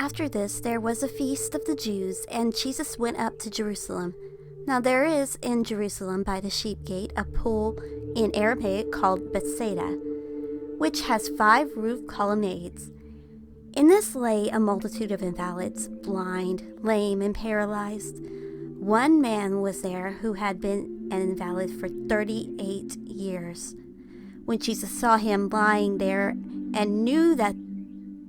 After this, there was a feast of the Jews, and Jesus went up to Jerusalem. Now there is in Jerusalem by the sheep gate a pool in Aramaic called Bethsaida, which has 5 roof colonnades. In this lay a multitude of invalids, blind, lame, and paralyzed. One man was there who had been an invalid for 38 years. When Jesus saw him lying there and knew that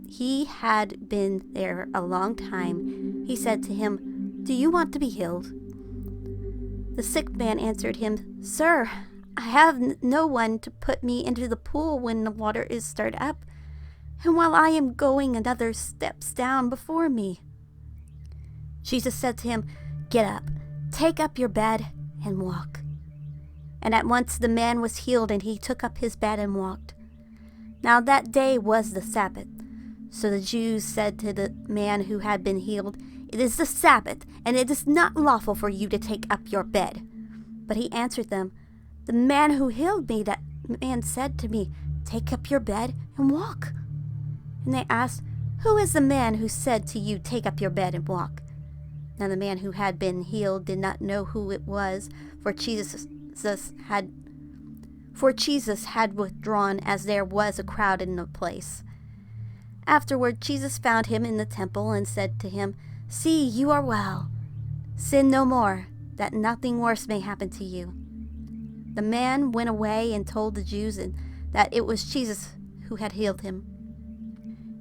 he had been there a long time, he said to him, "Do you want to be healed?" The sick man answered him, "Sir, I have no one to put me into the pool when the water is stirred up, and while I am going, another steps down before me." Jesus said to him, "Get up, take up your bed, and walk." And at once the man was healed, and he took up his bed and walked. Now that day was the Sabbath. So the Jews said to the man who had been healed, "It is the Sabbath, and it is not lawful for you to take up your bed." But he answered them, "The man who healed me, that man said to me, 'Take up your bed and walk.'" And they asked, "Who is the man who said to you, 'Take up your bed and walk'?" Now the man who had been healed did not know who it was, for Jesus had withdrawn, as there was a crowd in the place. Afterward, Jesus found him in the temple and said to him, "See, you are well. Sin no more, that nothing worse may happen to you." The man went away and told the Jews that it was Jesus who had healed him.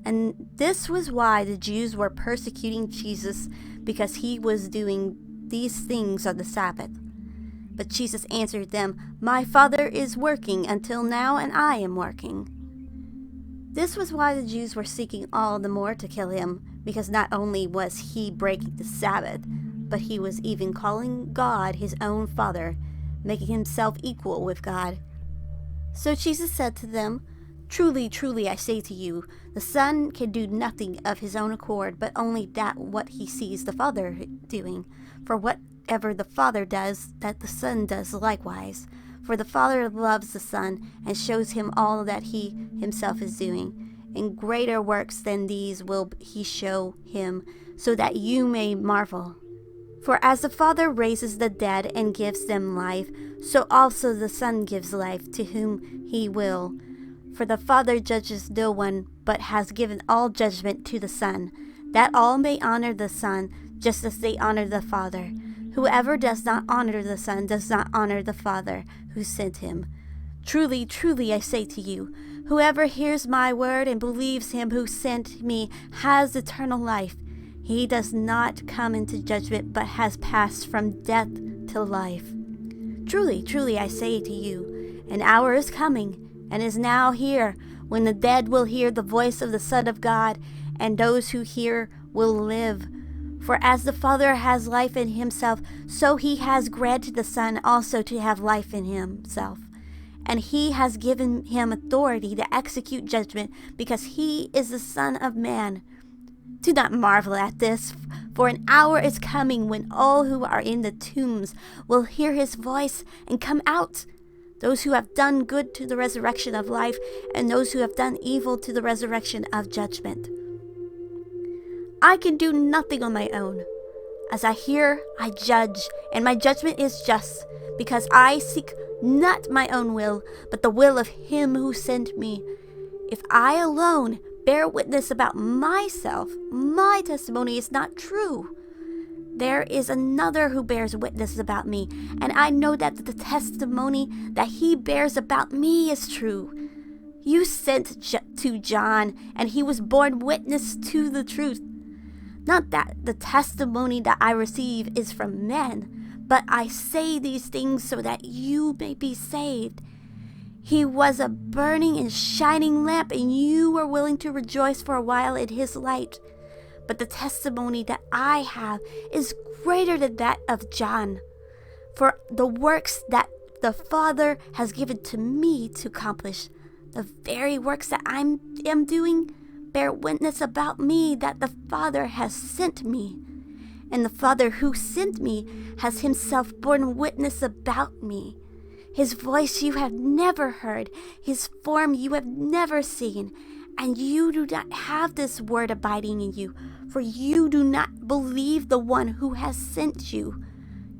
And this was why the Jews were persecuting Jesus, because he was doing these things on the Sabbath. But Jesus answered them, "My Father is working until now, and I am working." This was why the Jews were seeking all the more to kill him, because not only was he breaking the Sabbath, but he was even calling God his own Father, making himself equal with God. So Jesus said to them, "Truly, truly, I say to you, the Son can do nothing of his own accord, but only that what he sees the Father doing. For whatever the Father does, that the Son does likewise. For the Father loves the Son, and shows him all that he himself is doing. And greater works than these will he show him, so that you may marvel. For as the Father raises the dead and gives them life, so also the Son gives life to whom he will. For the Father judges no one, but has given all judgment to the Son, that all may honor the Son, just as they honor the Father. Whoever does not honor the Son does not honor the Father who sent him. Truly, truly, I say to you, whoever hears my word and believes him who sent me has eternal life. He does not come into judgment, but has passed from death to life. Truly, truly, I say to you, an hour is coming, and is now here, when the dead will hear the voice of the Son of God, and those who hear will live. For as the Father has life in himself, so he has granted the Son also to have life in himself. And he has given him authority to execute judgment, because he is the Son of Man. Do not marvel at this, for an hour is coming when all who are in the tombs will hear his voice and come out. Those who have done good to the resurrection of life, and those who have done evil to the resurrection of judgment. I can do nothing on my own. As I hear, I judge, and my judgment is just, because I seek not my own will, but the will of him who sent me. If I alone bear witness about myself, my testimony is not true. There is another who bears witness about me, and I know that the testimony that he bears about me is true. You sent to John, and he was borne witness to the truth. Not that the testimony that I receive is from men, but I say these things so that you may be saved. He was a burning and shining lamp, and you were willing to rejoice for a while in his light. But the testimony that I have is greater than that of John. For the works that the Father has given to me to accomplish, the very works that I am doing, bear witness about me that the Father has sent me. And the Father who sent me has himself borne witness about me. His voice you have never heard, his form you have never seen, and you do not have this word abiding in you, for you do not believe the one who has sent you.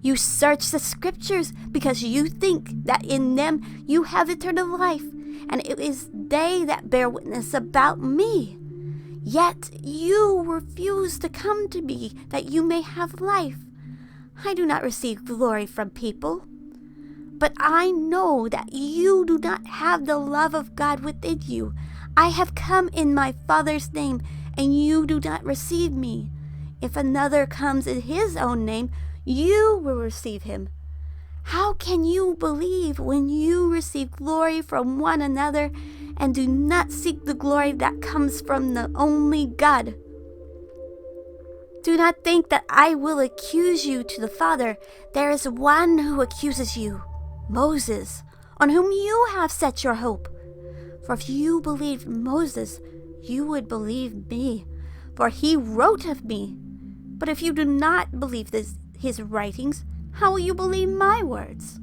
You search the scriptures because you think that in them you have eternal life, and it is they that bear witness about me. Yet you refuse to come to me that you may have life. I do not receive glory from people, but I know that you do not have the love of God within you. I have come in my Father's name, and you do not receive me. If another comes in his own name, you will receive him. How can you believe when you receive glory from one another and do not seek the glory that comes from the only God? Do not think that I will accuse you to the Father. There is one who accuses you, Moses, on whom you have set your hope. For if you believed Moses, you would believe me, for he wrote of me. But if you do not believe his writings, how will you believe my words?